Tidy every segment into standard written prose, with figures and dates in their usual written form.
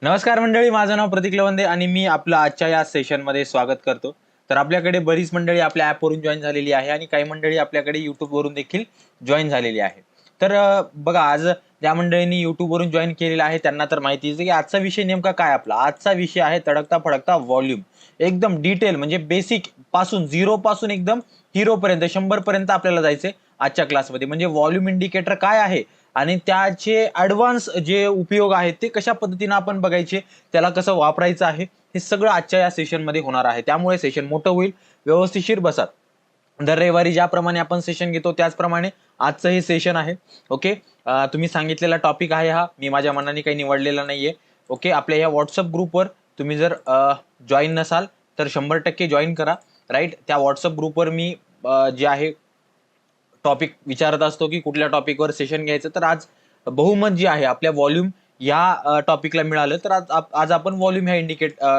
नमस्कार मंडळी, माझं नाव प्रतीक लवंदे आणि मी आपलं आजच्या या सेशनमध्ये स्वागत करतो. तर आपल्याकडे बरीच मंडळी आपल्या ॲपवरून जॉईन झालेली आहे आणि काही मंडळी आपल्याकडे यूट्यूबवरून देखील जॉईन झालेली आहे. तर बघा, आज ज्या मंडळींनी यूट्यूबवरून जॉईन केलेलं आहे त्यांना तर माहितीच आहे की आजचा विषय नेमका काय आपला. आजचा विषय आहे तडकता फडकता व्हॉल्यूम. एकदम डिटेल म्हणजे बेसिक पासून, झिरो पासून एकदम हिरोपर्यंत 100 पर्यंत आपल्याला जायचंय आजच्या क्लासमध्ये. म्हणजे व्हॉल्यूम इंडिकेटर काय आहे आणि त्याचे ॲडव्हान्स जे उपयोग आहेत ते कशा पद्धतीने आपण बघायचे, त्याला कसं वापरायचं आहे, हे सगळं आजच्या या सेशनमध्ये होणार आहे. त्यामुळे सेशन मोठं होईल, व्यवस्थिशीर बसा. दर रविवारी ज्याप्रमाणे आपण सेशन घेतो त्याचप्रमाणे आजचं हे सेशन आहे. ओके. तुम्ही सांगितलेला टॉपिक आहे हा, मी माझ्या मनाने काही निवडलेला नाहीये. ओके. आपल्या या व्हॉट्सअप ग्रुपवर तुम्ही जर जॉईन नसाल तर 100% जॉईन करा. राईट. त्या व्हॉट्सअप ग्रुपवर मी जे आहे टॉपिक विचारत असतो की कुठल्या टॉपिकवर सेशन घ्यायचं. तर आज बहुमत जे आहे आपल्या व्हॉल्यूम या टॉपिकला मिळालं, तर आज आपण व्हॉल्यूम ह्या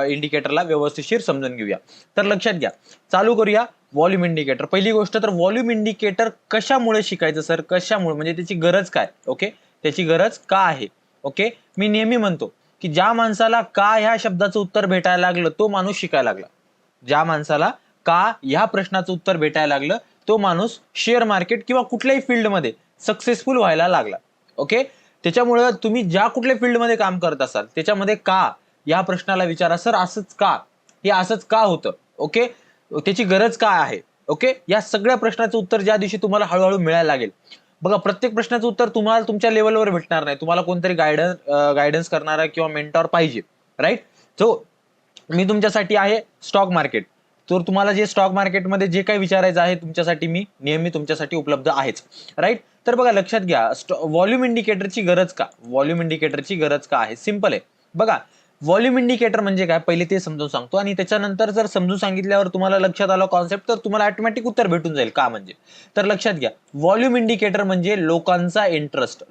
इंडिकेटरला व्यवस्थितशीर समजून घेऊया. तर लक्षात घ्या, चालू करूया व्हॉल्यूम इंडिकेटर. पहिली गोष्ट तर व्हॉल्यूम इंडिकेटर कशामुळे शिकायचं सर, कशामुळे म्हणजे त्याची गरज काय. ओके. त्याची गरज का आहे. ओके. मी नेहमी म्हणतो की ज्या माणसाला का ह्या शब्दाचं उत्तर भेटायला लागलं तो माणूस शिकायला लागला. ज्या माणसाला का ह्या प्रश्नाचं उत्तर भेटायला लागलं तो माणूस शेअर मार्केट किंवा कुठल्याही फील्डमध्ये सक्सेसफुल व्हायला लागला. ओके. त्याच्यामुळे तुम्ही ज्या कुठल्या फील्डमध्ये काम करत असाल त्याच्यामध्ये का या प्रश्नाला विचारा, सर असंच का, हे असंच का होतं. ओके. त्याची गरज काय आहे. ओके. या सगळ्या प्रश्नाचं उत्तर ज्या दिवशी तुम्हाला हळूहळू मिळायला लागेल. बघा, प्रत्येक प्रश्नाचं उत्तर तुम्हाला तुमच्या लेवलवर भेटणार नाही. तुम्हाला कोणतरी गायडन्स करणारा किंवा मेंटॉर पाहिजे. राईट. सो मी तुमच्यासाठी आहे स्टॉक मार्केट. तर तुम्हाला जे स्टॉक मार्केटमध्ये जे काही विचारायचं आहे तुमच्यासाठी मी नेहमी तुमच्यासाठी उपलब्ध आहेच. राईट. तर बघा, लक्षात घ्या, व्हॉल्यूम इंडिकेटरची गरज का, व्हॉल्यूम इंडिकेटरची गरज का आहे. सिंपल आहे. बघा, व्हॉल्यूम इंडिकेटर म्हणजे काय पहिले ते समजून सांगतो आणि त्याच्यानंतर जर समजून सांगितल्यावर तुम्हाला लक्षात आलं कॉन्सेप्ट, तर तुम्हाला ऑटोमॅटिक उत्तर भेटून जाईल का म्हणजे. तर लक्षात घ्या, व्हॉल्यूम इंडिकेटर म्हणजे लोकांचा इंटरेस्ट.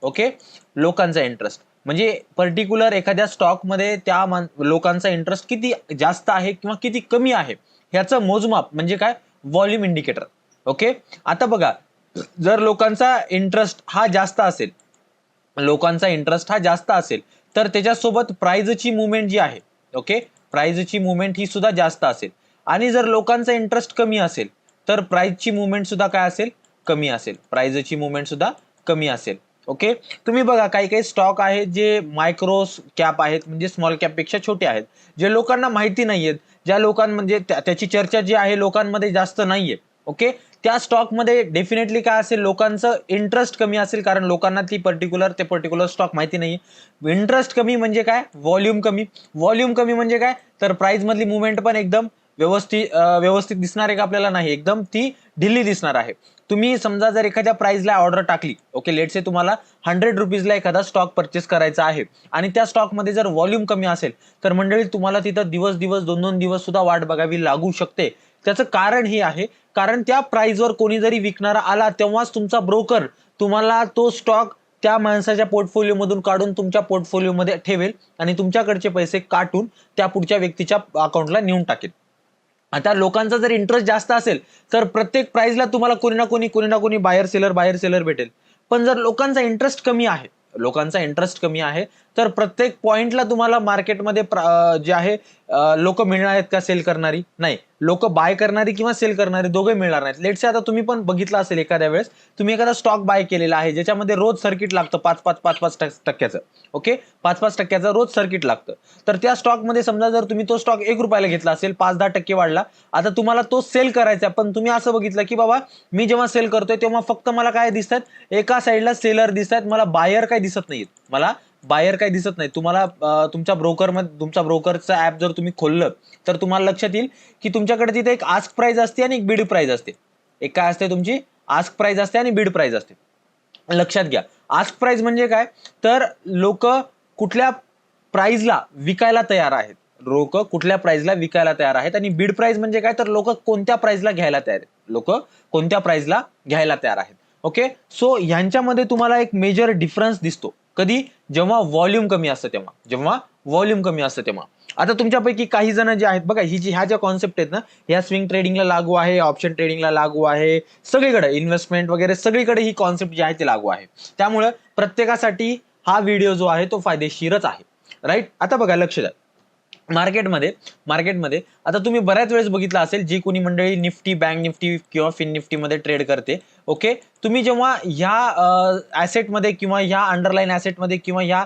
ओके. लोकांचा इंटरेस्ट म्हणजे पर्टिक्युलर एखाद्या स्टॉकमध्ये त्या लोकांचा इंटरेस्ट किती जास्त आहे किंवा किती कमी आहे ह्याचं मोजमाप म्हणजे काय, व्हॉल्यूम इंडिकेटर. ओके. आता बघा, जर लोकांचा इंटरेस्ट हा जास्त असेल तर त्याच्यासोबत प्राइजची मुवमेंट जी आहे, ओके, प्राइजची मुवमेंट ही सुद्धा जास्त असेल. आणि जर लोकांचा इंटरेस्ट कमी असेल तर प्राइजची मुवमेंट सुद्धा काय असेल, कमी असेल. प्राइजची मुवमेंट सुद्धा कमी असेल. ओके. तुम्ही बघा, काही काही स्टॉक आहेत जे मायक्रो कॅप आहेत, म्हणजे स्मॉल कॅप पेक्षा छोटे आहेत, जे लोकांना माहिती नाहीयेत, ज्या लोकांमध्ये त्याची चर्चा जी आहे लोकांमध्ये जास्त नाहीये. ओके. त्या स्टॉकमध्ये डेफिनेटली काय असेल, लोकांचं इंटरेस्ट कमी असेल, कारण लोकांना ते पर्टिक्युलर स्टॉक माहिती नाहीये. इंटरेस्ट कमी म्हणजे काय, व्हॉल्यूम कमी. व्हॉल्यूम कमी म्हणजे काय, तर प्राइस मधली मुवमेंट पण एकदम व्यवस्थित दिसणार आहे का आपल्याला, नाही, एकदम ती ढिल्ली दिसणार आहे. तुम्ही समजा जर एखाद्या प्राइसला ऑर्डर टाकली, ओके, लेट्स से तुम्हाला 100 रुपीजला एखादा स्टॉक परचेस करायचा आहे आणि त्या स्टॉकमध्ये जर व्हॉल्यूम कमी असेल तर मंडळी तुम्हाला तिथं दिवस 2-2 दिवस सुद्धा वाट बघावी लागू शकते. त्याचं कारण हे आहे, कारण त्या प्राइसवर कोणी जरी विकणारा आला तेव्हाच तुमचा ब्रोकर तुम्हाला तो स्टॉक त्या माणसाच्या पोर्टफोलिओमधून काढून तुमच्या पोर्टफोलिओमध्ये ठेवेल आणि तुमच्याकडचे पैसे काटून त्या पुढच्या व्यक्तीच्या अकाउंटला नेऊन टाकेल. आता लोकांचा जर इंटरेस्ट जास्त असेल तर प्रत्येक प्राइसला तुम्हाला कोणी ना कोणी बायर सेलर भेटेल. पण जर लोकांचा इंटरेस्ट कमी आहे तर प्रत्येक पॉइंटला तुम्हाला मार्केटमध्ये जे आहे लोक मिळणार आहेत का सेल करणारी, नाही, लोक बाय करणारी किंवा सेल करणारी दोघे मिळणार नाहीत. लेट्स से आता तुम्ही पण बघितलं असेल, एखाद्या वेळेस तुम्ही एखादा स्टॉक बाय केलेला आहे ज्याच्यामध्ये रोज सर्किट लागतं 5-5 टक्क्याचं. ओके. 5-5 टक्क्याचं रोज सर्किट लागतं. तर त्या स्टॉकमध्ये समजा जर तुम्ही तो स्टॉक 1 रुपयाला घेतला असेल, 5-10 टक्के वाढला, आता तुम्हाला तो सेल करायचा, पण तुम्ही असं बघितलं की बाबा मी जेव्हा सेल करतोय तेव्हा फक्त मला काय दिसतात, एका साईडला सेलर दिसतात, मला बायर काय दिसत नाही. तुम्हाला तुमच्या ब्रोकरचं ऍप जर तुम्ही खोललं तर तुम्हाला लक्षात येईल की तुमच्याकडे तिथे एक आस्क प्राइस असते आणि एक बीड प्राइस असते. एक काय असते, तुमची आस्क प्राइस असते आणि बीड प्राइस असते. लक्षात घ्या, आस्क प्राइस म्हणजे काय, तर लोक कुठल्या प्राइसला विकायला तयार आहेत, आणि बीड प्राइस म्हणजे काय, तर लोक कोणत्या प्राइसला घ्यायला तयार आहेत. ओके. सो ह्यांच्यामध्ये तुम्हाला एक मेजर डिफरन्स दिसतो. कधी, जेव्हा व्हॉल्यूम कमी असतं तेव्हा. आता तुमच्यापैकी काही जण जे आहेत बघा, ह्या ज्या कॉन्सेप्ट आहेत ना, ह्या स्विंग ट्रेडिंगला लागू आहे, ऑप्शन ट्रेडिंगला लागू आहे, सगळीकडे इन्व्हेस्टमेंट वगैरे सगळीकडे ही कॉन्सेप्ट जी आहे ती लागू आहे. त्यामुळे प्रत्येकासाठी हा व्हिडिओ जो आहे तो फायदेशीरच आहे. राईट. आता बघा लक्ष द्या. मार्केटमध्ये आता तुम्ही बऱ्याच वेळेस बघितलं असेल, जी कोणी मंडळी निफ्टी, बँक निफ्टी किंवा फिन निफ्टीमध्ये ट्रेड करते, ओके, तुम्ही जेव्हा ह्या ऍसेटमध्ये किंवा ह्या अंडरलाईन ऍसेटमध्ये किंवा ह्या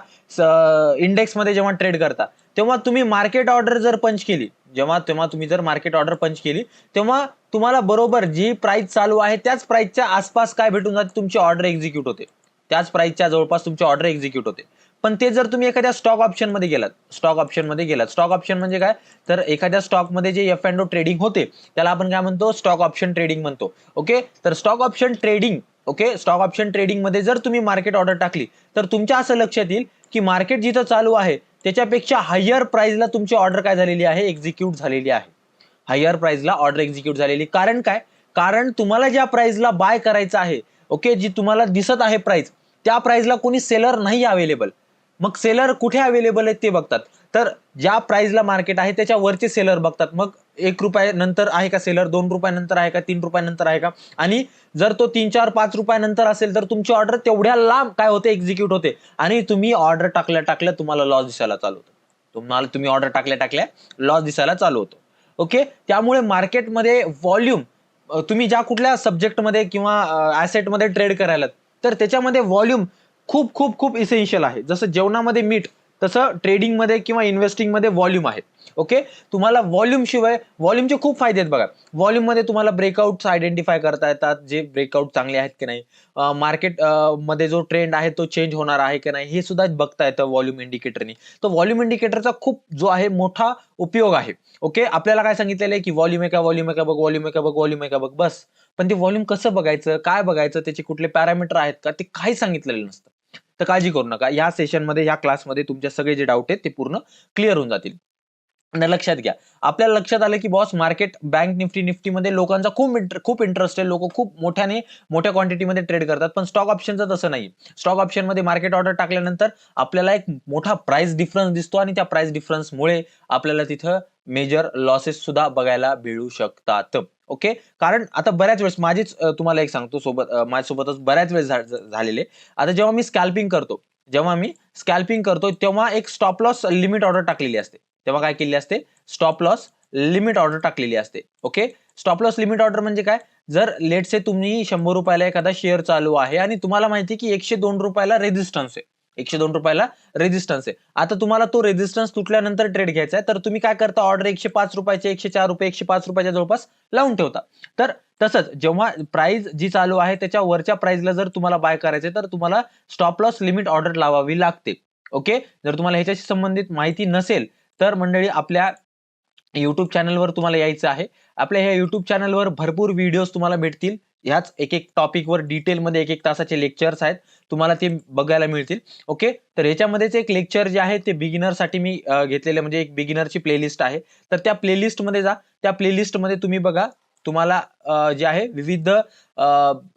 इंडेक्समध्ये जेव्हा ट्रेड करता, तेव्हा तुम्ही मार्केट ऑर्डर जर पंच केली, तेव्हा तुम्ही जर मार्केट ऑर्डर पंच केली, तेव्हा तुम्हाला बरोबर जी प्राइस चालू आहे त्याच प्राइसच्या आसपास काय भेटून जाते, तुमची ऑर्डर एक्झिक्यूट होते. त्याच प्राइसच्या जवळपास तुमची ऑर्डर एक्झिक्यूट होते. पण ते जर तुम्ही एखाद्या स्टॉक ऑप्शनमध्ये गेलात, स्टॉक ऑप्शन म्हणजे काय, तर एखाद्या स्टॉकमध्ये जे एफ अँड ओ ट्रेडिंग होते त्याला आपण काय म्हणतो, स्टॉक ऑप्शन ट्रेडिंग म्हणतो. ओके, तर स्टॉक ऑप्शन ट्रेडिंग मध्ये जर तुम्ही मार्केट ऑर्डर टाकली, तर तुमच्या असं लक्षात येईल की मार्केट जिथं चालू आहे त्याच्यापेक्षा हायर प्राइसला तुमची ऑर्डर काय झालेली आहे, एक्झिक्यूट झालेली आहे. हायर प्राइसला ऑर्डर एक्झिक्यूट झालेली. कारण काय, कारण तुम्हाला ज्या प्राइसला बाय करायचं आहे, ओके, जी तुम्हाला दिसत आहे प्राइस, त्या प्राइसला कोणी सेलर नाही अवेलेबल. मग सेलर कुठे अवेलेबल आहेत ते बघतात. तर ज्या प्राइसला मार्केट आहे त्याच्या वरचे सेलर बघतात. मग 1 रुपया नंतर आहे का सेलर, 2 रुपयानंतर आहे का, 3 रुपयानंतर आहे का, आणि जर तो 3, 4, 5 रुपयानंतर असेल तर तुमची ऑर्डर तेवढ्या लांब काय होते, एक्झिक्यूट होते, आणि तुम्ही ऑर्डर टाकल्या तुम्हाला लॉस दिसायला चालू होतो. तुम्ही ऑर्डर टाकल्या लॉस दिसायला चालू होतो. ओके, त्यामुळे मार्केटमध्ये व्हॉल्यूम, तुम्ही ज्या कुठल्या सब्जेक्टमध्ये किंवा ऍसेटमध्ये ट्रेड करायला, तर त्याच्यामध्ये व्हॉल्यूम खूप खूप खूप इसेन्शियल आहे. जसं जेवणामध्ये मीठ, तसं ट्रेडिंगमध्ये किंवा इन्व्हेस्टिंगमध्ये व्हॉल्यूम आहे. ओके, तुम्हाला व्हॉल्यूमचे खूप फायदे आहेत बघा. व्हॉल्यूममध्ये तुम्हाला ब्रेकआउट्स आयडेंटिफाय करता येतात, जे ब्रेकआउट चांगले आहेत की नाही, मार्केट मध्ये जो ट्रेंड आहे तो चेंज होणार आहे की नाही हे सुद्धा बघता येतं व्हॉल्यूम इंडिकेटरनी. तर व्हॉल्यूम इंडिकेटरचा खूप जो आहे मोठा उपयोग आहे. ओके, आपल्याला काय सांगितलेलं आहे की व्हॉल्यूम आहे का, व्हॉल्यूम आहे का बघ, बस. पण ते व्हॉल्यूम कसं बघायचं, काय बघायचं, त्याचे कुठले पॅरामीटर आहेत का, ते काही सांगितलेलं नसतं. तर काळजी करू नका, या सेशनमध्ये, या क्लासमध्ये तुमचे सगळे जे डाऊट आहेत ते पूर्ण क्लिअर होऊन जातील. आणि लक्षात घ्या, आपल्याला लक्षात आलं की बॉस मार्केट बँक निफ्टीमध्ये लोकांचा खूप इंटरेस्ट आहे, लोक खूप मोठ्या क्वांटिटीमध्ये ट्रेड करतात. पण स्टॉक ऑप्शनचं तसं नाही. स्टॉक ऑप्शनमध्ये मार्केट ऑर्डर टाकल्यानंतर आपल्याला एक मोठा प्राइस डिफरन्स दिसतो, आणि त्या प्राइस डिफरन्समुळे आपल्याला तिथं मेजर लॉसेस सुद्धा बघायला मिळू शकतात. ओके, कारण आता बऱ्याच वेळेस तुम्हाला एक सांगतो, माझ्यासोबतच बऱ्याच वेळेस झालेले. आता जेव्हा मी स्कॅल्पिंग करतो तेव्हा एक स्टॉप लॉस लिमिट ऑर्डर टाकलेली असते. तेव्हा काय केलेली असते, स्टॉप लॉस लिमिट ऑर्डर टाकलेली असते. Okay, stop loss limit order म्हणजे काय, जर लेट से तुम्ही 100 रुपयाला एखादा शेअर चालू आहे आणि तुम्हाला माहिती की 102 रुपयाला रेजिस्टन्स आहे, 102 रुपयाला रेजिस्टन्स आहे. आता तुम्हाला तो रेजिस्टन्स तुटल्यानंतर ट्रेड घ्यायचा आहे, तर तुम्ही काय करता, ऑर्डर 105 रुपयाचे, 104 रुपये, 105 रुपयाच्या जवळपास लावून ठेवता. तर तसंच जेव्हा प्राइस जी चालू आहे त्याच्या वरच्या प्राइसला जर तुम्हाला बाय करायचे, तर तुम्हाला स्टॉप लॉस लिमिट ऑर्डर लावावी लागते. ओके, जर तुम्हाला ह्याच्याशी संबंधित माहिती नसेल तर मंडळी, आपल्या युट्यूब चॅनलवर तुम्हाला यायचं आहे. आपल्या ह्या युट्यूब चॅनलवर भरपूर व्हिडिओज तुम्हाला भेटतील. ह्याच एक टॉपिकवर डिटेलमध्ये 1 तासाचे लेक्चर्स आहेत, तुम्हाला ते बघायला मिळतील. ओके, तर ह्याच्यामध्येच एक लेक्चर जे आहे ते बिगिनरसाठी मी घेतलेलं, म्हणजे एक बिगिनरची प्लेलिस्ट आहे. तर त्या प्लेलिस्टमध्ये जा, त्या प्लेलिस्टमध्ये तुम्ही बघा, तुम्हाला जे आहे विविध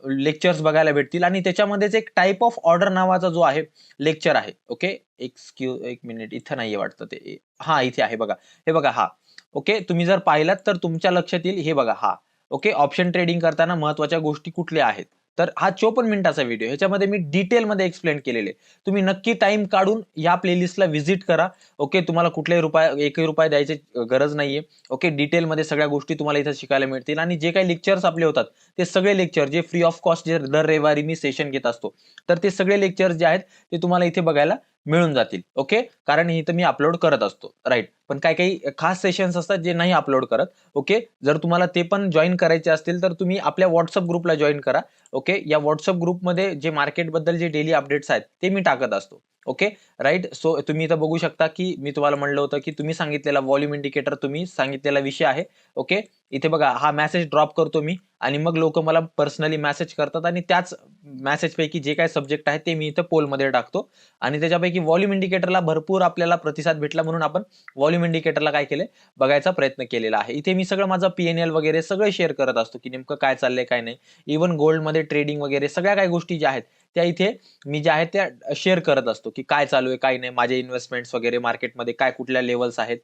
लेक्चर्स बघायला भेटतील, आणि त्याच्यामध्येच एक टाइप ऑफ ऑर्डर नावाचा जो आहे लेक्चर आहे. ओके, एक मिनिट, इथं नाहीये वाटतं ते, हा इथे आहे बघा, हे बघा, हा. ओके, तुम्ही जर पाहिलात तर तुमच्या लक्षात येईल, हे बघा, हा. ओके, ऑप्शन ट्रेडिंग करताना महत्वाच्या गोष्टी कुठल्या आहेत, तर हा 54 मिनिटाचा व्हिडिओ, ह्याच्यामध्ये मी डिटेलमध्ये एक्सप्लेन केलेले. तुम्ही नक्की टाइम काढून या प्लेलिस्टला व्हिजिट करा. ओके, तुम्हाला कुठल्याही 1 रुपया द्यायची गरज नाहीये. ओके, डिटेलमध्ये सगळ्या गोष्टी तुम्हाला इथं शिकायला मिळतील, आणि जे काही लेक्चर्स आपले होतात ते सगळे लेक्चर जे फ्री ऑफ कॉस्ट, जे दर रविवारी मी सेशन घेत असतो, तर ते सगळे लेक्चर्स जे आहेत ते तुम्हाला इथे बघायला मिळून जातील. ओके, कारण इथं मी अपलोड करत असतो, राईट. पण काही खास सेशन्स असतात जे नाही अपलोड करत. ओके, जर तुम्हाला ते पण जॉईन करायचे असतील तर तुम्ही आपल्या व्हॉट्सअप ग्रुपला जॉईन करा. ओके, या व्हॉट्सअप ग्रुपमध्ये जे मार्केटबद्दल जे डेली अपडेट्स आहेत ते मी टाकत असतो. Okay, right. सो तुम्ही इथं बघू शकता की मी तुम्हाला म्हणलं होतं की तुम्ही सांगितलेला व्हॉल्यूम इंडिकेटर, तुम्ही सांगितलेला विषय आहे. ओके, इथे बघा, हा मेसेज ड्रॉप करतो मी, आणि मग लोक मला पर्सनली मेसेज करतात, आणि त्याच मेसेज पैकी जे काही सब्जेक्ट आहे ते मी इथं पोलमध्ये टाकतो, आणि त्याच्यापैकी व्हॉल्यूम इंडिकेटरला भरपूर आपल्याला प्रतिसाद भेटला, म्हणून आपण व्हॉल्यूम इंडिकेटरला काय केलंय, बघायचा प्रयत्न केलेला आहे. इथे मी सगळं माझं PNL वगैरे सगळं शेअर करत असतो की नेमकं काय चाललंय, काय नाही. इव्हन गोल्डमध्ये ट्रेडिंग वगैरे सगळ्या काही गोष्टी ज्या आहेत त्या इथे मी ज्या आहेत त्या शेअर करत असतो, की काय चालू आहे, काय नाही, माझे इन्व्हेस्टमेंट्स वगैरे मार्केटमध्ये काय, कुठल्या लेवल्स आहेत,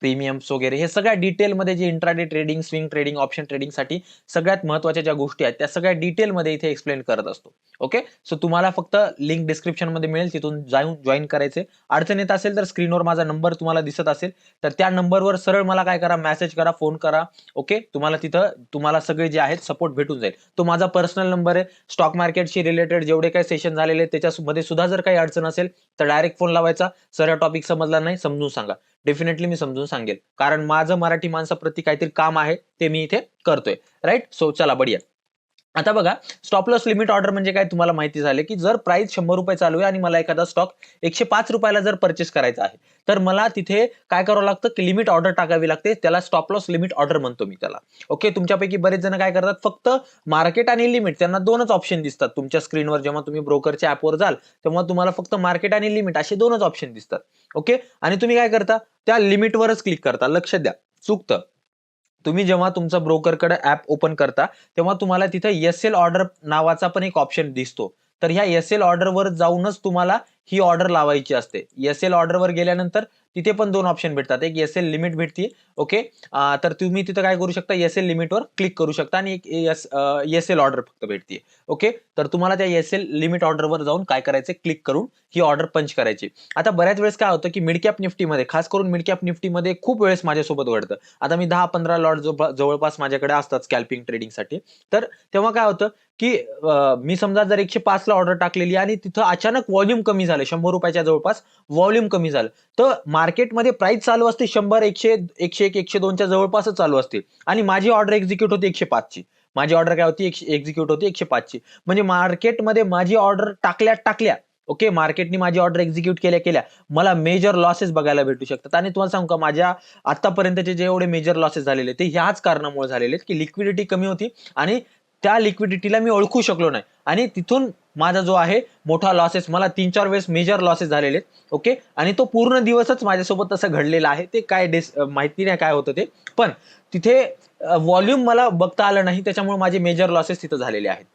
प्रीमियम्स वगैरे हे सगळ्या डिटेलमध्ये जे intraday trading, swing trading, option ट्रेडिंगसाठी सगळ्यात महत्त्वाच्या ज्या गोष्टी आहेत त्या सगळ्या डिटेलमध्ये इथे एक्सप्लेन करत असतो. ओके, सो तुम्हाला फक्त लिंक डिस्क्रिप्शनमध्ये मिळेल, तिथून जाऊन जॉईन करायचे. अडचण येत असेल तर स्क्रीनवर माझा नंबर तुम्हाला दिसत असेल तर त्या नंबरवर सरळ मला काय करा, मेसेज करा, फोन करा. ओके, तुम्हाला तिथं तुम्हाला सगळे जे आहेत सपोर्ट भेटून जाईल. तो माझा पर्सनल नंबर आहे. स्टॉक मार्केटशी रिलेटेड जेवढे काही सेशन झालेले त्याच्यामध्ये सुद्धा जर काही अडचण असेल तर डायरेक्ट फोन लावायचा. सर टॉपिक समजला नाही, समजून सांगा. डेफिनेटली मी समजून सांगेल, कारण माझं मराठी माणसाप्रती काहीतरी काम आहे ते मी इथे करतोय. राईट, सो चला बढिया. आता बघा, स्टॉप लॉस लिमिट ऑर्डर म्हणजे काय तुम्हाला माहिती झाले, की जर प्राइस 100 रुपये चालू आहे आणि मला एखादा स्टॉक 105 रुपयाला जर परचेस करायचा आहे तर मला तिथे काय करावं लागतं, की लिमिट ऑर्डर टाकावी लागते. त्याला स्टॉप लॉस लिमिट ऑर्डर म्हणतो मी त्याला. ओके, तुमच्यापैकी बरेच जण काय करतात, फक्त मार्केट आणि लिमिट त्यांना दोनच ऑप्शन दिसतात तुमच्या स्क्रीनवर. जेव्हा तुम्ही ब्रोकरच्या ऍपवर जाल तेव्हा तुम्हाला फक्त मार्केट आणि लिमिट असे दोनच ऑप्शन दिसतात. ओके, आणि तुम्ही काय करता, त्या लिमिटवरच क्लिक करता. लक्ष द्या, चुकतं. तुम्ही जेव्हा तुमचा ब्रोकरकडे ऍप ओपन करता तेव्हा तुम्हाला तिथे एस एल ऑर्डर नावाचा पण एक ऑप्शन दिसतो. तर ह्या एस एल ऑर्डरवर जाऊनच तुम्हाला ही ऑर्डर लावायची असते. एस एल ऑर्डरवर गेल्यानंतर तिथे पण दोन ऑप्शन भेटतात, एक एस एल लिमिट भेटते. ओके, तर तुम्ही तिथं काय करू शकता, एस एल लिमिटवर क्लिक करू शकता आणि एक एस एल ऑर्डर फक्त भेटते. ओके, तर तुम्हाला त्या एस एल लिमिट ऑर्डरवर जाऊन काय करायचं, क्लिक करून ही ऑर्डर पंच करायची. आता बऱ्याच वेळेस काय होतं, की मिड कॅप निफ्टीमध्ये, खास करून मिड कॅप निफ्टीमध्ये खूप वेळेस माझ्यासोबत घडतं. आता मी 10-15 लॉट जवळपास माझ्याकडे असतात स्कॅल्पिंग ट्रेडिंगसाठी. तर तेव्हा काय होतं, की मी समजा जर 105 ला ऑर्डर टाकलेली आणि तिथं अचानक व्हॉल्यूम कमी झालं, 100 रुपयाच्या जवळपास व्हॉल्यूम कमी झालं, तर मार्केटमध्ये प्राइस चालू असते 100, 100, 101, 102च्या जवळपासच चालू असते आणि माझी ऑर्डर एक्झिक्यूट होती 105 ची. माझी ऑर्डर काय होती, एक्झिक्यूट होती 105 ची. म्हणजे मार्केटमध्ये माझी ऑर्डर टाकल्या. ओके, मार्केटने माझी ऑर्डर एक्झिक्यूट केल्या मला मेजर लॉसेस बघायला भेटू शकतात. आणि तुम्हाला सांगू का, माझ्या आतापर्यंतचे जे एवढे मेजर लॉसेस झालेले ते ह्याच कारणामुळे झालेले की लिक्विडिटी कमी होती आणि त्या लिक्विडिटीला मी ओळखू शकलो नाही आणि तिथून माझा जो आहे मोठा लॉसेस, मला 3-4 वेळेस मेजर लॉसेस झालेले. ओके, आणि तो पूर्ण दिवसच माझ्यासोबत तसं घडलेला आहे. ते काय माहिती नाही काय होतं ते, पण तिथे व्हॉल्यूम मला बघता आलं नाही, त्याच्यामुळे माझे मेजर लॉसेस तिथं झालेले आहेत.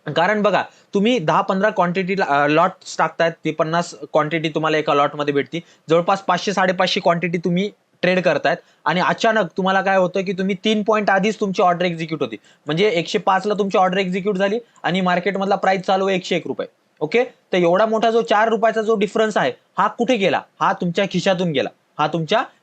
कारण बघा, तुम्ही 10-15 क्वांटिटी लॉट टाकतायत, ते 50 क्वांटिटी तुम्हाला एका लॉटमध्ये भेटती. जवळपास 500-550 क्वांटिटी तुम्ही ट्रेड करतायत आणि अचानक तुम्हाला काय होतं, की तुम्ही 3 पॉईंट आधीच तुमची ऑर्डर एक्झिक्यूट होती. म्हणजे 105 ला तुमची ऑर्डर एक्झिक्यूट झाली आणि मार्केटमधला प्राइस चालू आहे 101 रुपये. ओके, तर एवढा मोठा जो 4 रुपयाचा जो डिफरन्स आहे, हा कुठे गेला? हा तुमच्या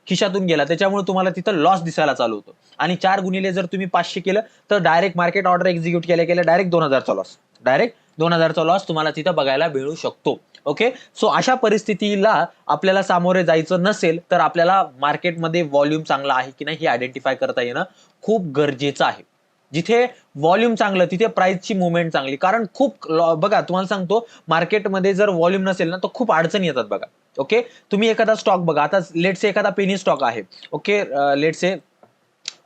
खिशातून गेला. त्याच्यामुळे तुम्हाला तिथं लॉस दिसायला चालू होतो. आणि 4 गुणिले जर तुम्ही 500 केलं तर डायरेक्ट मार्केट ऑर्डर एक्झिक्यूट केल्या डायरेक्ट 2000चा लॉस. डायरेक्ट 2000चा लॉस तुम्हाला तिथं बघायला मिळू शकतो. ओके, सो अशा परिस्थितीला आपल्याला सामोरे जायचं नसेल तर आपल्याला मार्केटमध्ये व्हॉल्यूम चांगला आहे की नाही हे आयडेंटिफाय करता येणं खूप गरजेचं आहे. जिथे व्हॉल्यूम चांगलं तिथे प्राइसची मुवमेंट चांगली. कारण खूप बघा, तुम्हाला सांगतो, मार्केटमध्ये जर व्हॉल्यूम नसेल ना तर खूप अडचणी येतात बघा. ओके, तुम्ही एखादा स्टॉक बघा, आता लेट्स एखादा पेनी स्टॉक आहे. ओके, लेट्स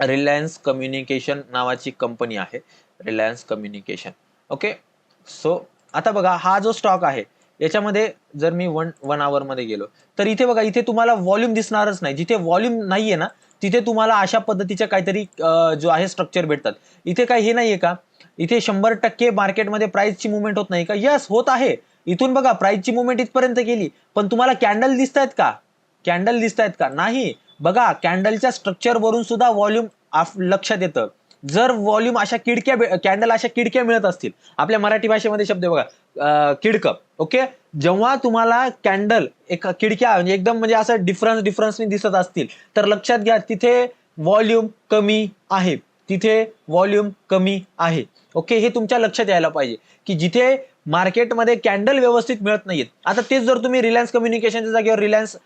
रिलायन्स कम्युनिकेशन नावाची कंपनी आहे, रिलायन्स कम्युनिकेशन. ओके, सो आता बघा, हा जो स्टॉक आहे याच्यामध्ये जर मी वन आवर मध्ये गेलो तर इथे बघा, इथे तुम्हाला व्हॉल्यूम दिसणारच नाही. जिथे व्हॉल्यूम नाहीये ना तिथे तुम्हाला अशा पद्धतीच्या काहीतरी जो आहे स्ट्रक्चर भेटतात. इथे काय हे नाहीये का, इथे 100% मार्केटमध्ये प्राइसची मुवमेंट होत नाही का? यस, होत आहे. इथून बघा, प्राइसची मुवमेंट इथपर्यंत गेली, पण तुम्हाला कॅन्डल दिसतायत का? कॅन्डल दिसतायत का? नाही. बघा, कॅन्डलच्या स्ट्रक्चर वरून सुद्धा व्हॉल्यूम लक्षात येतं. जर व्हॉल्यूम अशा कॅन्डल अशा किडक्या मिळत असतील, आपल्या मराठी भाषेमध्ये शब्द बघा, किडकं. ओके, जेव्हा तुम्हाला कॅन्डल एक खिडक्या म्हणजे एकदम म्हणजे असं डिफरन्सने दिसत असतील तर लक्षात घ्या, तिथे व्हॉल्यूम कमी आहे. ओके, हे तुमच्या लक्षात यायला पाहिजे की जिथे मार्केटमध्ये कॅन्डल व्यवस्थित मिळत नाहीयेत. आता तेच जर तुम्ही रिलायन्स कम्युनिकेशनच्या जागेवर रिलायन्स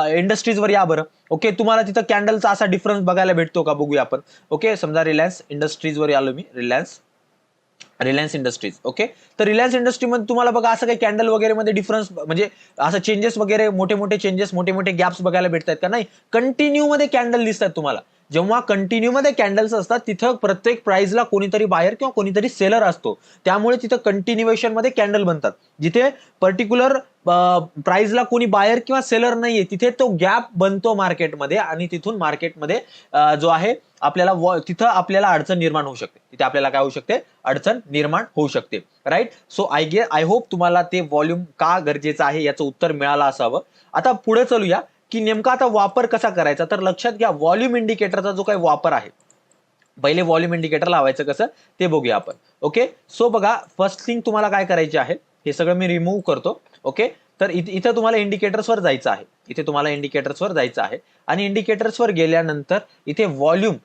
इंडस्ट्रीजवर या बरं. ओके, तुम्हाला तिथं कॅन्डलचा असा डिफरन्स बघायला भेटतो का, बघूया आपण. ओके, समजा रिलायन्स इंडस्ट्रीजवर आलो मी, रिलायन्स इंडस्ट्रीज. ओके, तर रिलायन्स इंडस्ट्रीमध्ये तुम्हाला बघा असं काही कॅन्डल वगैरे मध्ये डिफरन्स म्हणजे असं चेंजेस वगैरे मोठे चेंजेस, मोठे गॅप्स बघायला भेटतात का? नाही. कंटिन्यू मध्ये कॅन्डल दिसतात तुम्हाला. जेव्हा कंटिन्यू मध्ये कॅन्डल्स असतात तिथं प्रत्येक प्राइसला कोणीतरी बायर किंवा कोणीतरी सेलर असतो, त्यामुळे तिथं कंटिन्युएशन मध्ये कॅन्डल बनतात. जिथे पर्टिक्युलर प्राइसला कोणी बायर किंवा सेलर नाहीये तिथे तो गॅप बनतो मार्केटमध्ये आणि तिथून मार्केटमध्ये जो आहे तिथं आपल्याला अडचण निर्माण होऊ शकते. तिथे आपल्याला काय होऊ शकते, अडचण निर्माण होऊ शकते. राईट, सो आय होप तुम्हाला ते व्हॉल्यूम का गरजेचं आहे याचं उत्तर मिळालं असावं. आता पुढे चलूया की नेमका आता वापर कसा करायचा. तर लक्षात घ्या, व्हॉल्यूम इंडिकेटरचा जो काही वापर आहे, पहिले व्हॉल्यूम इंडिकेटर लावायचं कसं ते बघूया आपण. ओके, सो बघा, फर्स्ट थिंग तुम्हाला काय करायची आहे, हे सगळं मी रिमूव्ह करतो. ओके, तर इथं तुम्हाला इंडिकेटर्सवर जायचं आहे. इथे तुम्हाला इंडिकेटर्सवर जायचं आहे आणि इंडिकेटर्सवर गेल्यानंतर इथे व्हॉल्यूम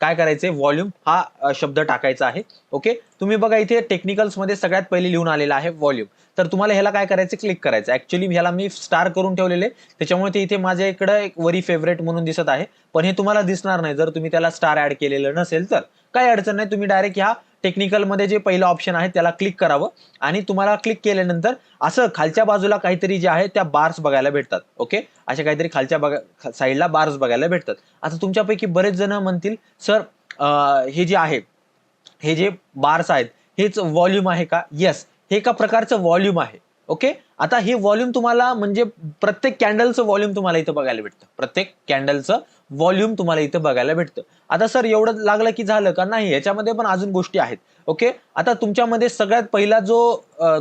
काय करायचंय, व्हॉल्यूम हा शब्द टाकायचा आहे. ओके, तुम्ही बघा इथे टेक्निकल्स मध्ये सगळ्यात पहिले लिहून आलेला आहे व्हॉल्यूम. तर तुम्हाला ह्याला काय करायचं, क्लिक करायचं. ऍक्च्युअली ह्याला मी स्टार करून ठेवलेले, त्याच्यामुळे ते इथे माझ्या इकडे एक वरी फेवरेट म्हणून दिसत आहे, पण हे तुम्हाला दिसणार नाही जर तुम्ही त्याला स्टार ऍड केलेलं नसेल तर. काही अडचण नाही, तुम्ही डायरेक्ट ह्या टेक्निकल मध्ये जे पहिलं ऑप्शन आहे त्याला क्लिक करावं आणि तुम्हाला क्लिक केल्यानंतर असं खालच्या बाजूला काहीतरी जे आहे त्या बार्स बघायला भेटतात. ओके, अशा काहीतरी खालच्या साईडला बार्स बघायला भेटतात. आता तुमच्यापैकी बरेच जण म्हणतील, सर हे जे आहे, हे जे बार्स आहेत हेच व्हॉल्यूम आहे का? येस, हे एका प्रकारचं व्हॉल्यूम आहे. ओके, आता हे व्हॉल्यूम तुम्हाला म्हणजे प्रत्येक कॅन्डलचं व्हॉल्यूम तुम्हाला इथं बघायला भेटतं. प्रत्येक कॅन्डलचं व्हॉल्यूम तुम्हाला इथं बघायला भेटतं. आता सर एवढं लागलं की झालं का? नाही, याच्यामध्ये पण अजून गोष्टी आहेत. ओके, आता तुमच्यामध्ये सगळ्यात पहिला जो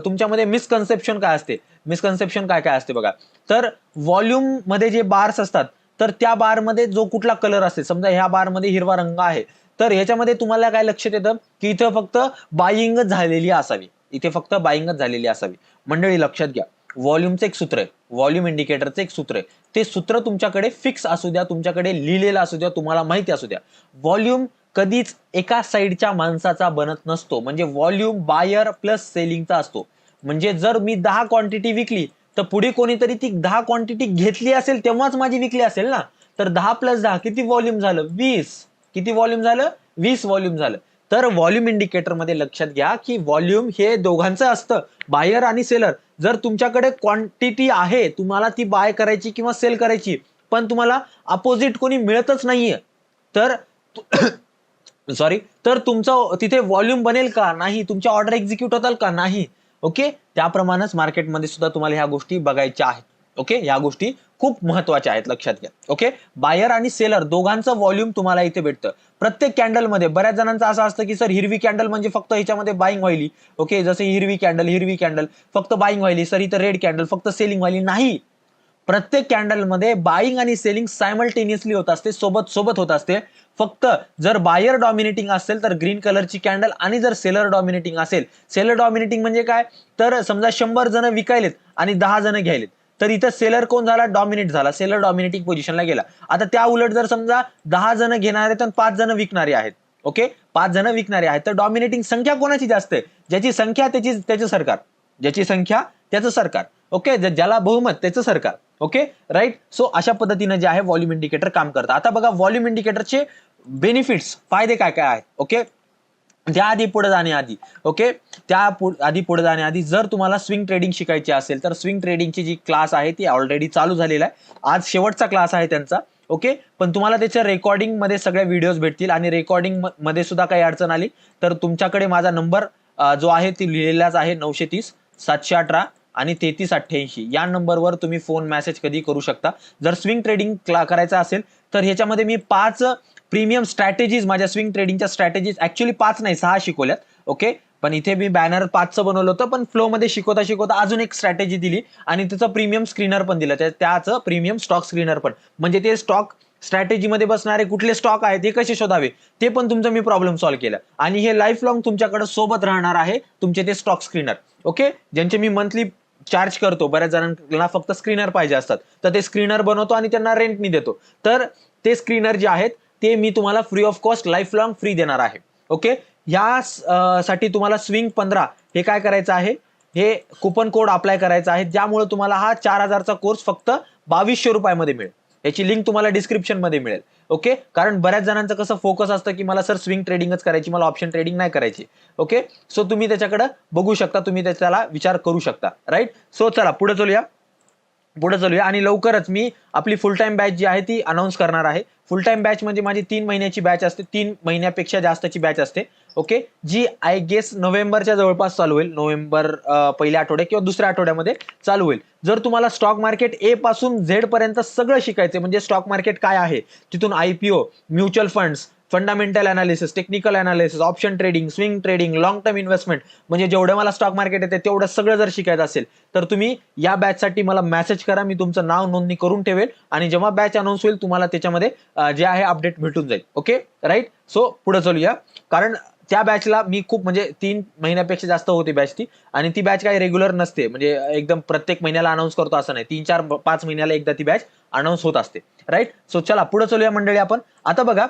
तुमच्यामध्ये मिसकन्सेप्शन काय असते, मिसकन्सेप्शन काय काय असते बघा. तर व्हॉल्यूम मध्ये जे बार्स असतात, तर त्या बार मध्ये जो कुठला कलर असते, समजा ह्या बार मध्ये हिरवा रंग आहे, तर ह्याच्यामध्ये तुम्हाला काय लक्षात येतं की इथं फक्त बाईंगच झालेली असावी, इथे फक्त बाईंगच झालेली असावी. मंडळी लक्षात घ्या, व्हॉल्यूमचं एक सूत्र आहे, व्हॉल्यूम इंडिकेटरचं एक सूत्र आहे. ते सूत्र तुमच्याकडे फिक्स असू द्या, तुमच्याकडे लिहिलेलं असू द्या, तुम्हाला माहिती असू द्या. व्हॉल्यूम कधीच एका साईडच्या माणसाचा बनत नसतो. म्हणजे व्हॉल्यूम बायर प्लस सेलिंगचा असतो. म्हणजे जर मी 10 क्वांटिटी विकली, तर पुढे कोणीतरी ती 10 क्वांटिटी घेतली असेल तेव्हाच माझी विकली असेल ना. तर 10 + 10 किती व्हॉल्यूम झालं? 20. किती व्हॉल्यूम झालं? 20 व्हॉल्यूम झालं. तर व्हॉल्यूम इंडिकेटर मध्ये लक्षात घ्या की व्हॉल्यूम हे दोघांचं असतं, बायर आणि सेलर. जर तुमच्याकडे क्वांटिटी आहे, तुम्हाला ती बाय करायची किंवा सेल करायची, पण तुम्हाला अपोजिट कोणी मिळतच नाहीये, तर सॉरी, तर तुमचं तिथे व्हॉल्यूम बनेल का? नाही. तुमच्या ऑर्डर एक्झिक्यूट होतात का? नाही. ओके, त्याप्रमाणेच मार्केटमध्ये सुद्धा तुम्हाला ह्या गोष्टी बघायच्या आहेत. ओके, ह्या गोष्टी खूप महत्वाच्या आहेत, लक्षात घ्या. ओके, बायर आणि सेलर दोघांचं व्हॉल्यूम तुम्हाला इथे भेटतं प्रत्येक कॅन्डलमध्ये. बऱ्याच जणांचं असं असतं की सर हिरवी कॅन्डल म्हणजे फक्त ह्याच्यामध्ये बाईंग व्हायली. ओके, जसे हिरवी कॅन्डल फक्त बाईंग व्हायली. सर इथं रेड कॅन्डल फक्त सेलिंग व्हायली. नाही, प्रत्येक कॅन्डलमध्ये बाईंग आणि सेलिंग सायमल्टेनियसली होत असते, सोबत होत असते. फक्त जर बायर डॉमिनेटिंग असेल तर ग्रीन कलरची कॅन्डल, आणि जर सेलर डॉमिनेटिंग असेल, सेलर डॉमिनेटिंग म्हणजे काय, तर समजा 100 जण विकायलेत आणि 10 जण घ्यायलेत, तर इथं सेलर कोण झाला? डॉमिनेट झाला, सेलर डॉमिनेटिंग पोझिशनला गेला. आता त्या उलट जर समजा 10 जण घेणारे तर 5 जण विकणारे आहेत. ओके, 5 जण विकणारे आहेत, तर डॉमिनेटिंग संख्या कोणाची जास्त आहे? ज्याची संख्या त्याचं सरकार, ज्याची संख्या त्याचं सरकार. ओके, ज्याला बहुमत त्याचं सरकार. Okay, right. सो अशा पद्धतीने जे आहे व्हॉल्यूम इंडिकेटर काम करतं. आता बघा व्हॉल्यूम इंडिकेटरचे बेनिफिट्स, फायदे काय काय आहेत. ओके, त्या आधी पुढे जाण्याआधी, ओके, पुढे जाण्याआधी जर तुम्हाला स्विंग ट्रेडिंग शिकायची असेल तर स्विंग ट्रेडिंगची जी क्लास आहे ती ऑलरेडी चालू झालेला आहे. आज शेवटचा क्लास आहे त्यांचा. ओके, पण तुम्हाला त्याच्या रेकॉर्डिंग मध्ये सगळ्या व्हिडिओज भेटतील आणि रेकॉर्डिंग मध्ये सुद्धा काही अडचण आली तर तुमच्याकडे माझा नंबर जो आहे ती लिहिलेलाच आहे, 930 718 आणि 3388. या नंबरवर तुम्ही फोन मेसेज कधी करू शकता. जर स्विंग ट्रेडिंग करायचं असेल तर ह्याच्यामध्ये मी 5 प्रीमियम स्ट्रॅटेजीज, माझ्या स्विंग ट्रेडिंगच्या स्ट्रॅटेजीज ऍक्च्युअली 5 नाही 6 शिकवल्यात. ओके, पण इथे मी बॅनर 5चं बनवलं होतं, पण फ्लो मध्ये शिकवता अजून एक स्ट्रॅटेजी दिली आणि त्याचं प्रीमियम स्क्रीनर पण दिलं, त्याचं प्रीमियम स्टॉक स्क्रीनर पण. म्हणजे ते स्टॉक स्ट्रॅटेजी मध्ये बसणारे कुठले स्टॉक आहेत ते कसे शोधावे ते पण तुमचं मी प्रॉब्लेम सॉल्व्ह केलं, आणि हे लाईफ लॉंग तुमच्याकडे सोबत राहणार आहे तुमचे ते स्टॉक स्क्रीनर. ओके, ज्यांचे मी मंथली चार्ज करतो, बऱ्याच जणांना फक्त स्क्रीनर पाहिजे असतात, तर ते स्क्रीनर बनवतो आणि त्यांना रेंटनी देतो. तर ते स्क्रीनर जे आहेत ते मी तुम्हाला free of cost life long free देणार आहे. ओके, या साठी तुम्हाला स्विंग 15 हे काय करायचं आहे, हे कुपन कोड अप्लाय करायचा आहे, ज्यामुळे तुम्हाला हा 4000चा कोर्स फक्त 2200 रुपयामध्ये मिळेल. याची लिंक तुम्हाला डिस्क्रिप्शन मध्ये मिळेल. ओके, कारण बऱ्याच जणांचं कसं फोकस असतं की मला सर स्विंग ट्रेडिंगच करायची, मला ऑप्शन ट्रेडिंग नाही करायची. ओके, सो तुम्ही त्याच्याकडे बघू शकता, तुम्ही त्याला विचार करू शकता. राईट. सो चला पुढे चलूया आणि लवकरच मी आपली फुल टाइम बॅच जी आहे ती अनाऊन्स करणार आहे. फुल टाइम बॅच म्हणजे माझी 3 महिन्याची बॅच असते, 3 महिन्यापेक्षा जास्तची बॅच असते. ओके, जी आय गेस नोव्हेंबरच्या जवळपास चालू होईल, नोव्हेंबर पहिल्या आठवड्यात किंवा दुसऱ्या आठवड्यामध्ये चालू होईल. जर तुम्हाला स्टॉक मार्केट ए पासून झेड पर्यंत सगळं शिकायचं, म्हणजे स्टॉक मार्केट काय आहे, तिथून IPO, mutual funds, fundamental analysis, technical analysis, option trading, swing trading, long term investment, म्हणजे जेवढं मला स्टॉक मार्केट येते तेवढं सगळं जर शिकायचं असेल तर तुम्ही या बॅचसाठी मला मेसेज करा. मी तुमचं नाव नोंदणी करून ठेवेल आणि जेव्हा बॅच अनाऊन्स होईल तुम्हाला त्याच्यामध्ये जे आहे अपडेट भेटून जाईल. Okay right. सो पुढे चालूया. कारण त्या बॅचला मी खूप म्हणजे 3 महिन्यापेक्षा जास्त होती बॅच ती, आणि ती बॅच काही रेग्युलर नसते, म्हणजे एकदम प्रत्येक महिन्याला अनाऊन्स करतो असं नाही. 3-4-5 महिन्याला एकदा ती बॅच अनाऊन्स होत असते. राईट. सो चला पुढे चालूया मंडळी आपण. आता बघा,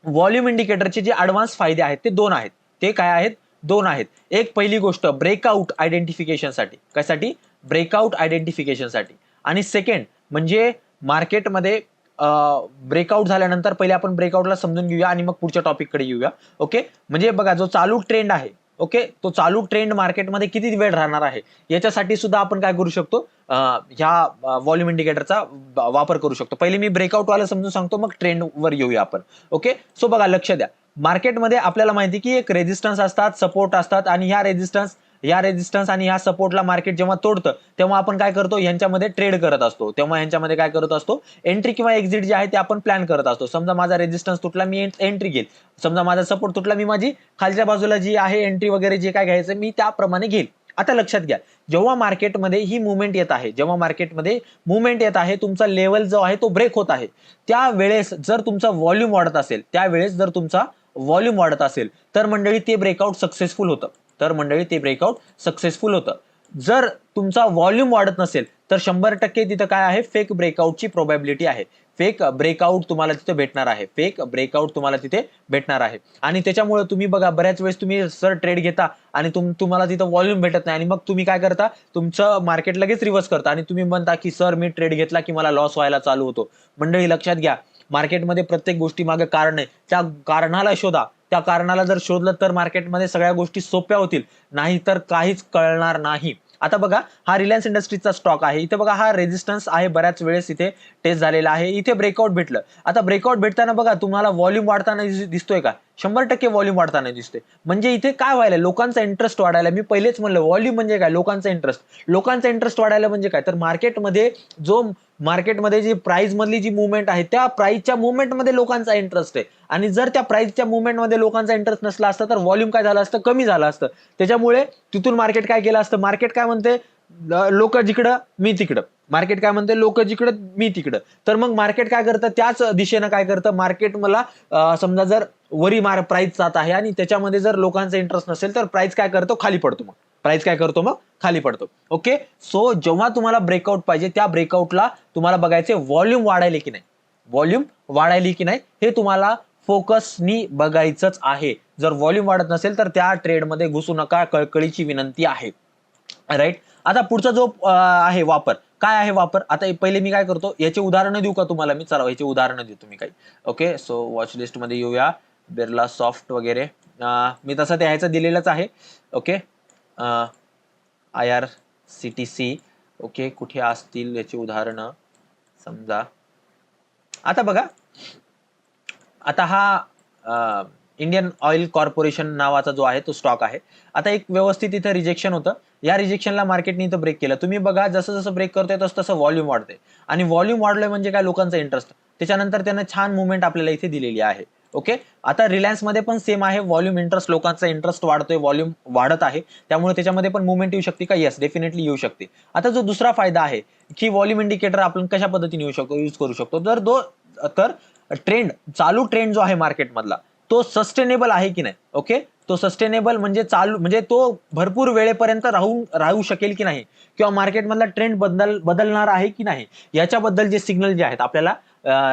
व्हॉल्यूम इंडिकेटरचे जे ऍडव्हान्स फायदे आहेत ते 2 आहेत. ते काय आहेत? 2 आहेत. एक पहिली गोष्ट ब्रेकआउट आयडेंटिफिकेशनसाठी. कशासाठी? ब्रेकआउट आयडेंटिफिकेशनसाठी. आणि सेकंड म्हणजे मार्केटमध्ये ब्रेकआउट झाल्यानंतर पहिले आपण ब्रेकआउटला समजून घेऊया आणि मग पुढच्या टॉपिककडे येऊया. ओके. म्हणजे बघा, जो चालू ट्रेंड आहे, ओके, तो चालू ट्रेंड मार्केटमध्ये किती वेळ राहणार आहे याच्यासाठी सुद्धा आपण काय करू शकतो, ह्या व्हॉल्यूम इंडिकेटरचा वापर करू शकतो. पहिले मी ब्रेकआउट वाला समजून सांगतो, मग ट्रेंड वर येऊया आपण. ओके. सो बघा, लक्ष द्या. मार्केटमध्ये आपल्याला माहिती की एक रेजिस्टन्स असतात, सपोर्ट असतात, आणि ह्या रेजिस्टन्स आणि ह्या सपोर्टला मार्केट जेव्हा तोडतं तेव्हा आपण काय करतो, यांच्यामध्ये ट्रेड करत असतो. तेव्हा यांच्यामध्ये काय करत असतो, एंट्री किंवा एक्झिट जे आहे ते आपण प्लॅन करत असतो. समजा माझा रेजिस्टन्स तुटला, मी एंट्री घेईल. समजा माझा सपोर्ट तुटला, मी माझी खालच्या बाजूला जी आहे एंट्री वगैरे जे काय घ्यायचं मी त्याप्रमाणे घेईल. आता लक्षात घ्या, जेव्हा मार्केटमध्ये ही मुवमेंट येत आहे, तुमचा लेवल जो आहे तो ब्रेक होत आहे, त्यावेळेस जर तुमचा व्हॉल्यूम वाढत असेल तर मंडळी ते ब्रेकआउट सक्सेसफुल होतं. जर तुमचा व्हॉल्यूम वाढत नसेल तर 100% तिथं काय आहे, फेक ब्रेकआउटची प्रोबॅबिलिटी आहे. फेक ब्रेकआउट तुम्हाला तिथे भेटणार आहे. आणि त्याच्यामुळे तुम्ही बघा, बऱ्याच वेळेस तुम्ही सर ट्रेड घेता आणि तुम्हाला तिथं व्हॉल्यूम भेटत नाही, आणि मग तुम्ही काय करता, तुमचं मार्केट लगेच रिव्हर्स करता आणि तुम्ही म्हणता की सर मी ट्रेड घेतला की मला लॉस व्हायला चालू होतो. मंडळी लक्षात घ्या, मार्केटमध्ये प्रत्येक गोष्टी मागे कारण आहे. त्या कारणाला शोधा. त्या कारणाला जर शोधलं तर मार्केटमध्ये सगळ्या गोष्टी सोप्या होतील, नाही तर काहीच कळणार नाही. आता बघा, हा रिलायन्स इंडस्ट्रीजचा स्टॉक आहे. इथे बघा, हा रेजिस्टन्स आहे, बऱ्याच वेळेस इथे टेस्ट झालेला आहे. इथे ब्रेकआउट भेटलं. आता ब्रेकआउट भेटताना बघा, तुम्हाला व्हॉल्यूम वाढताना दिसतोय का? 100% व्हॉल्यूम वाढताना दिसतोय. म्हणजे इथे काय व्हायला, लोकांचा इंटरेस्ट वाढायला. मी पहिलेच म्हणलं, व्हॉल्यूम म्हणजे काय, लोकांचा इंटरेस्ट वाढायला म्हणजे काय, तर मार्केटमध्ये जी प्राइस मधली जी मुवमेंट आहे, त्या प्राइसच्या मुवमेंटमध्ये लोकांचा इंटरेस्ट आहे. आणि जर त्या प्राइसच्या मुवमेंटमध्ये लोकांचा इंटरेस्ट नसला असता तर व्हॉल्यूम काय झालं असतं, कमी झालं असतं. त्याच्यामुळे तिथून मार्केट काय केलं असतं, मार्केट काय म्हणते, लोक जिकडं मी तिकडं. तर मग मार्केट काय करतं, त्याच दिशेनं काय करतं मार्केट, मला समजा जर वरी प्राइस जात आहे आणि त्याच्यामध्ये जर लोकांचा इंटरेस्ट नसेल तर प्राइस काय करतो, खाली पडतो. ओके. सो जेव्हा तुम्हाला ब्रेकआउट पाहिजे, त्या ब्रेकआउटला तुम्हाला बघायचे व्हॉल्यूम वाढायले की नाही, हे तुम्हाला फोकसनी बघायचंच आहे. जर व्हॉल्यूम वाढत नसेल तर त्या ट्रेडमध्ये घुसू नका, कळकळीची विनंती आहे. राईट. आता पुढचा जो आहे वापर, काय आहे वापर, आता पहिले मी काय करतो, याचे उदाहरणं देऊ का तुम्हाला मी? चला याचे उदाहरणं देतो मी काही. ओके. सो वॉच लिस्ट मध्ये येऊया. बिर्ला सॉफ्ट वगैरे मी तसं ते ह्याचं दिलेलंच आहे. ओके. IRCTC. ओके. कुठे असतील याची उदाहरणं समजा. आता बघा, आता हा इंडियन ऑइल कॉर्पोरेशन नावाचा जो आहे तो स्टॉक आहे. आता एक व्यवस्थित इथं रिजेक्शन होतं. या रिजेक्शनला मार्केटने इथं ब्रेक केलं. तुम्ही बघा, जसं जसं ब्रेक करतोय तसं तसं व्हॉल्यूम वाढते, आणि व्हॉल्यूम वाढलंय म्हणजे काय, लोकांचा इंटरेस्ट. त्याच्यानंतर त्यानं छान मुवमेंट आपल्याला इथे दिलेली आहे. ओके. आता रिलायन्स मध्ये पण सेम आहे. व्हॉल्यूम इंटरेस्ट, लोकांचा इंटरेस्ट वाढतोय, व्हॉल्यूम वाढत आहे, त्यामुळे त्याच्यामध्ये पण मुवमेंट येऊ शकते का? येस, डेफिनेटली येऊ शकते. आता जो दुसरा फायदा आहे की व्हॉल्यूम इंडिकेटर आपण कशा पद्धतीने यूज करू शकतो, तर चालू ट्रेंड जो आहे मार्केट मधला, तो सस्टेनेबल आहे की नाही. ओके. तो सस्टेनेबल म्हणजे तो भरपूर वेळेपर्यंत राहू शकेल की नाही, किंवा मार्केटमधला ट्रेंड बदलणार आहे की नाही, याच्याबद्दल जे सिग्नल जे आहेत आपल्याला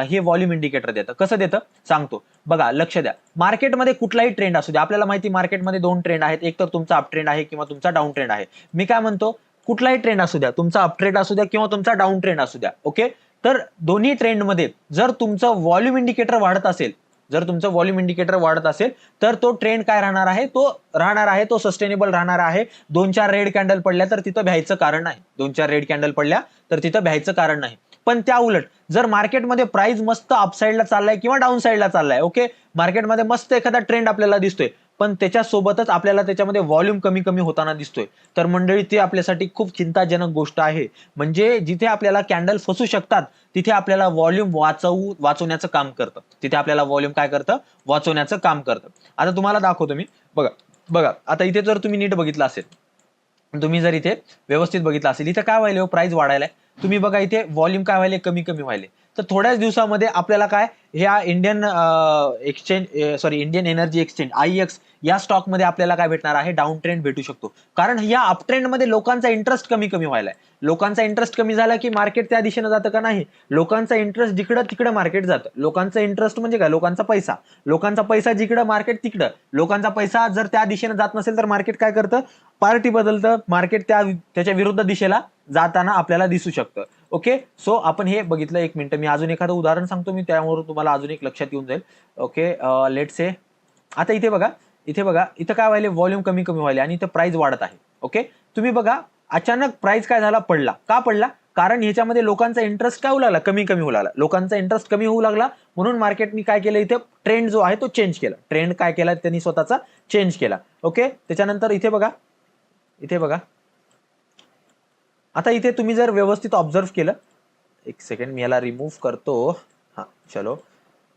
हे व्हॉल्यूम इंडिकेटर देतं. कसं देतं सांगतो. बघा, लक्ष द्या. मार्केटमध्ये कुठलाही ट्रेंड असू द्या, आपल्याला माहिती मार्केटमध्ये 2 ट्रेंड आहेत, एक तर तुमचा अप ट्रेंड आहे किंवा तुमचा डाऊन ट्रेंड आहे. मी काय म्हणतो, कुठलाही ट्रेंड असू द्या, तुमचा अप ट्रेंड असू द्या किंवा तुमचा डाऊन ट्रेंड असू द्या. ओके. तर दोन्ही ट्रेंडमध्ये जर तुमचं व्हॉल्यूम इंडिकेटर वाढत असेल तर तो ट्रेंड काय राहणार आहे, तो सस्टेनेबल राहणार आहे. 2-4 रेड कॅन्डल पडल्या तर तिथं भ्यायचं कारण नाही. पण त्या उलट जर मार्केटमध्ये प्राइस मस्त अपसाइडला चाललाय किंवा डाऊन साइडला चाललाय, ओके, मार्केटमध्ये मस्त एखादा ट्रेंड आपल्याला दिसतोय, पण त्याच्यासोबतच आपल्याला त्याच्यामध्ये व्हॉल्यूम कमी कमी होताना दिसतोय. तर मंडळी ते आपल्यासाठी खूप चिंताजनक गोष्ट आहे. म्हणजे जिथे आपल्याला कॅन्डल फसू शकतात तिथे आपल्याला व्हॉल्यूम वाचवण्याचं काम करतं. तिथे आपल्याला व्हॉल्यूम काय करतं, वाचवण्याचं काम करतं. आता तुम्हाला दाखवतो मी. बघा बघा आता इथे जर तुम्ही नीट बघितलं असेल, तुम्ही जर इथे व्यवस्थित बघितलं असेल, इथे काय व्हायला, प्राइस वाढायलाय. तुम्ही बघा इथे व्हॉल्यूम काय व्हायले, कमी कमी व्हायले. तर थोड्याच दिवसामध्ये आपल्याला काय ह्या इंडियन एनर्जी एक्सचेंज IEX या स्टॉक मध्ये आपल्याला काय भेटणार आहे, डाऊन ट्रेंड भेटू शकतो. कारण या अप ट्रेंड मध्ये लोकांचा इंटरेस्ट कमी कमी व्हायलाय. लोकांचा इंटरेस्ट कमी झाला की मार्केट त्या दिशेने जातं का नाही. लोकांचा इंटरेस्ट जिकडं तिकडं मार्केट जातं. लोकांचा इंटरेस्ट म्हणजे काय, लोकांचा पैसा. लोकांचा पैसा जिकडं मार्केट तिकडं. लोकांचा पैसा जर त्या दिशेने जात नसेल तर मार्केट काय करतं, पार्टी बदलतं. मार्केट त्याच्या विरुद्ध दिशेला जाताना आपल्याला दिसू शकतं. ओके, सो आपण हे बघितलं. एक मिनिट, मी अजून एखादं उदाहरण सांगतो मी, त्यामुळे तुम्हाला अजून एक लक्षात येऊन जाईल. ओके, लेट से आता इथे बघा, इथं काय व्हायले, व्हॉल्यूम कमी कमी व्हायले आणि इथं प्राइस वाढत आहे. ओके, तुम्ही बघा अचानक प्राइस काय झाला, पडला. का पडला? कारण ह्याच्यामध्ये लोकांचा इंटरेस्ट काय होऊ लागला, कमी कमी होऊ लागला. लोकांचा इंटरेस्ट कमी होऊ लागला म्हणून मार्केटनी काय केलं, इथे ट्रेंड जो आहे तो चेंज केला. ट्रेंड काय केला, त्यांनी स्वतःचा चेंज केला. ओके, त्याच्यानंतर इथे बघा आता इथे तुम्ही जर व्यवस्थित ऑब्झर्व केलं, एक सेकंड मी याला रिमूव्ह करतो. हा चलो,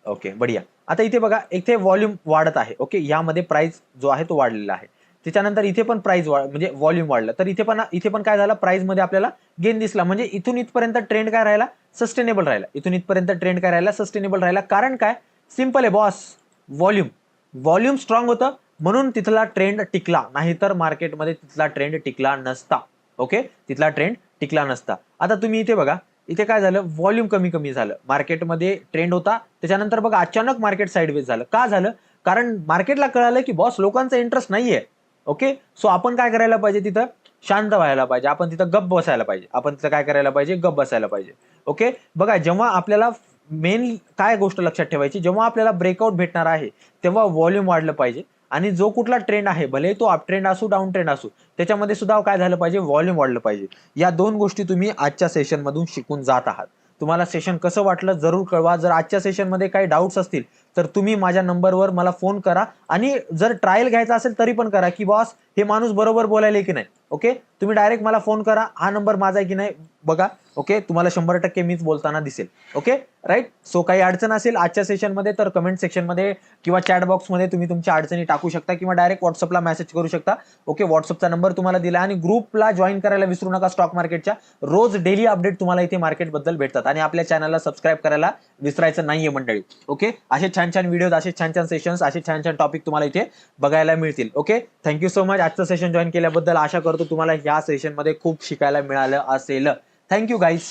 ओके बढिया. आता इथे बघा, इथे व्हॉल्यूम वाढत आहे. ओके, यामध्ये प्राइस जो आहे तो वाढलेला आहे. त्याच्यानंतर इथे पण प्राइस म्हणजे व्हॉल्यूम वाढलं, तर इथे पण काय झालं, प्राइस मध्ये आपल्याला गेन दिसला. म्हणजे इथून इथपर्यंत ट्रेंड काय राहिला, सस्टेनेबल राहिला. इथून इथपर्यंत ट्रेंड काय राहिला, सस्टेनेबल राहिला. कारण काय, सिंपल आहे बॉस, व्हॉल्यूम स्ट्रॉंग होतं म्हणून तिथला ट्रेंड टिकला. नाहीतर मार्केटमध्ये तिथला ट्रेंड टिकला नसता. ओके, तिथला ट्रेंड टिकला नसता. आता तुम्ही इथे बघा, इथे काय झालं, व्हॉल्यूम कमी कमी झालं. मार्केटमध्ये ट्रेंड होता, त्याच्यानंतर बघा अचानक मार्केट साइडवेज झालं. का झालं? कारण मार्केटला कळालं की बॉस लोकांचा इंटरेस्ट नाहीये. ओके, सो आपण काय करायला पाहिजे, तिथं शांत व्हायला पाहिजे. आपण तिथं गप्प बसायला पाहिजे. आपण तिथं काय करायला पाहिजे, गप्प बसायला पाहिजे. ओके, बघा जेव्हा आपल्याला मेन काय गोष्ट लक्षात ठेवायची, जेव्हा आपल्याला ब्रेकआउट भेटणार आहे तेव्हा व्हॉल्यूम वाढलं पाहिजे. आणि जो कुठला ट्रेंड आहे, भले तो अप ट्रेंड असू डाऊन ट्रेंड असू, त्याच्यामध्ये सुद्धा काय झालं पाहिजे, व्हॉल्यूम वाढलं पाहिजे. या दोन गोष्टी तुम्ही आजच्या सेशन मधून शिकून जात आहात. तुम्हाला सेशन कसं वाटलं जरूर कळवा. जर आजच्या सेशन मध्ये काही डाऊट्स असतील तर तुम्ही माझ्या नंबरवर मला फोन करा. आणि जर ट्रायल घ्यायचा असेल तरी पण करा की बॉस हे माणूस बरोबर बोलायला की नाही. ओके, तुम्ही डायरेक्ट मला फोन करा. हा नंबर माझा आहे की नाही बघा. ओके, तुम्हाला 100% मीच बोलताना दिसेल. Okay right. सो काही अडचण असेल आजच्या सेशन मध्ये तर कमेंट सेक्शन मध्ये किंवा चॅट बॉक्स मध्ये तुम्ही तुमच्या अडचणी टाकू शकता किंवा डायरेक्ट व्हॉट्सअपला मेसेज करू शकता. ओके, व्हॉट्सअपचा नंबर तुम्हाला दिला. आणि ग्रुपला जॉईन करायला विसरू नका स्टॉक मार्केटच्या. रोज डेली अपडेट तुम्हाला इथे मार्केट बद्दल भेटतात. आणि आपल्या चॅनलला सबस्क्राईब करायला विसरायचं नाहीये मंडळी. ओके, असे छान छान व्हिडिओ, असे छान छान सेशन्स, असे छान छान टॉपिक तुम्हाला इथे बघायला मिळतील. ओके, थँक्यू सो मच आजचं सेशन जॉईन केल्याबद्दल. आशा करतो तुम्हाला या सेशन मध्ये खूप शिकायला मिळालं असेल. Thank you guys.